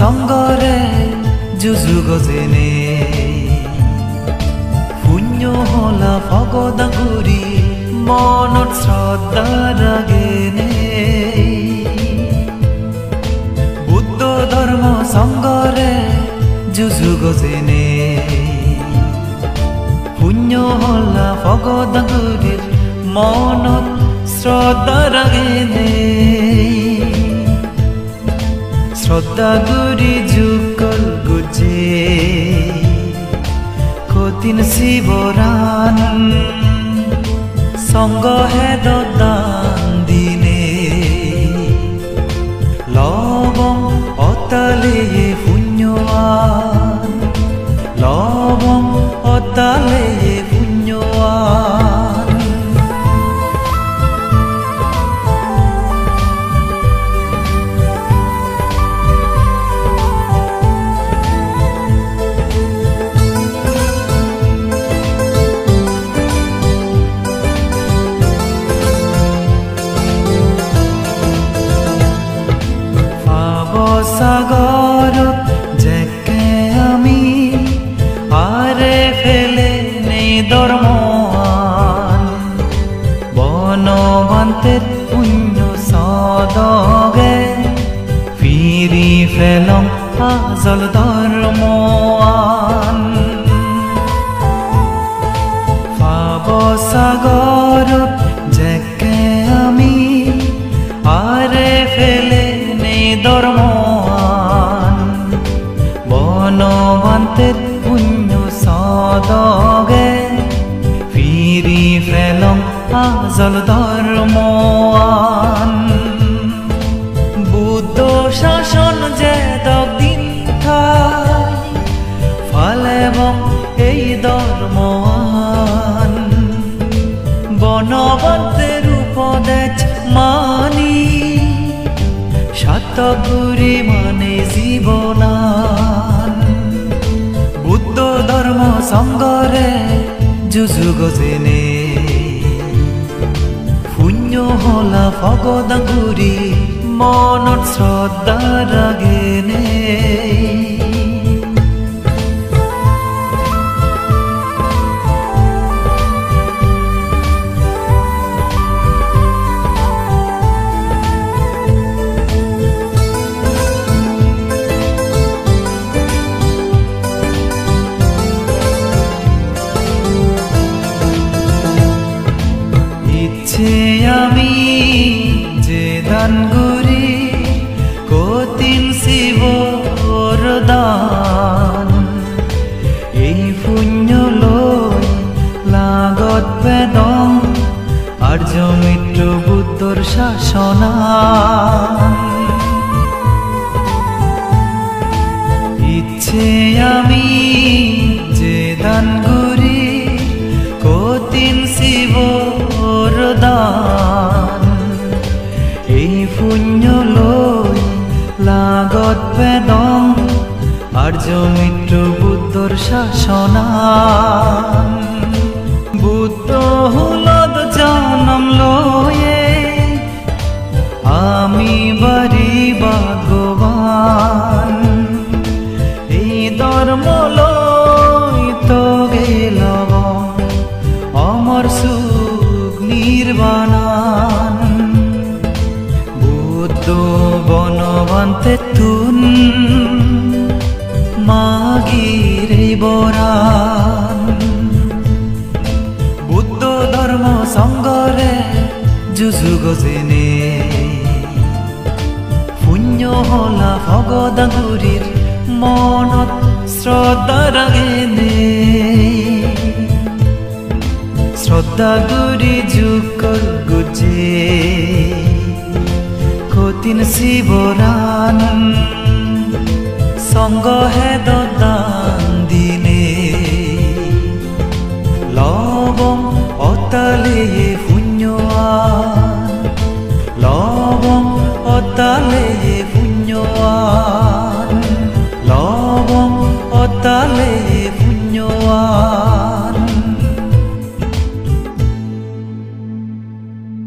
সংগৰে যুযুগ যেনে শূন্য হলা ভগদাগুৰি মনত শ্ৰদ্ধা ৰাগেনে বুদ্ধ ধৰ্ম সংগৰে যুযুগ যেনে শূন্য হলা ভগদাগুৰিৰ মনত শ্ৰদ্ধা ৰাগেনে শ্ৰদ্ধাগুৰি যুগল গুজে কঠিন শিবৰান সঙ্গ হে দান দিনে লবং অতালে পুণ্যৱান লবং অতালে পুণ্যৱান সাগরত যেকে আমি আরে ফেলে নেই ধর্মান বনবান্তের পুণ্য সদগে ফিরি ফেলং আজল ধর্মান পাব সাগরত যেকে আমি আরে ফেলে নেই ধর্মান বনবান্তের পুণ্য সদগে ফিরি ফেলং আজল ধর্মান বুদ্ধ শাসন যে দিন খাই ফালেবং এই ধর্মান বনবান্তের উপদেশ মানি সাতগুরি মানে জীবনান বুদ্ধ ধর্ম সংগরে যুযুগ যেনে শূন্য হলা ভগদাগুৰি মনত শ্ৰদ্ধা ৰাগেনে আমি যে দান কৰি কঠিন শিৱৰ দান এই পুণ্য লৈ লাগত বেদং আৰ্য মিত্ৰ বুদ্ধৰ শাসনান ইচ্ছে আমি যে দান কৰি কঠিন শিৱৰ দান এই পুণ্য লৈ লাগত বেদং আৰ্য মিত্ৰ বুদ্ধৰ শাসনান বুদ্ধ হুলত জনম লয়ে আমি বাৰী ভাগ্যৱান এই ধৰ্ম লৈ তো গেলব অমৰ সুখ নিৰ্বাণান বুদ্ধ বনবান্তে তুন মাগিৰে বৰান বুদ্ধ ধৰ্ম সংগৰে যুযুগ যেনে শূন্য হলা ভগদাগুৰিৰ মনত শ্ৰদ্ধা ৰাগেনে শ্ৰদ্ধাগুৰি যুগল গুজে কঠিন শিবৰান সঙ্গ হে দান দিনে লবং অতালে পুণ্যৱান লবং অতালে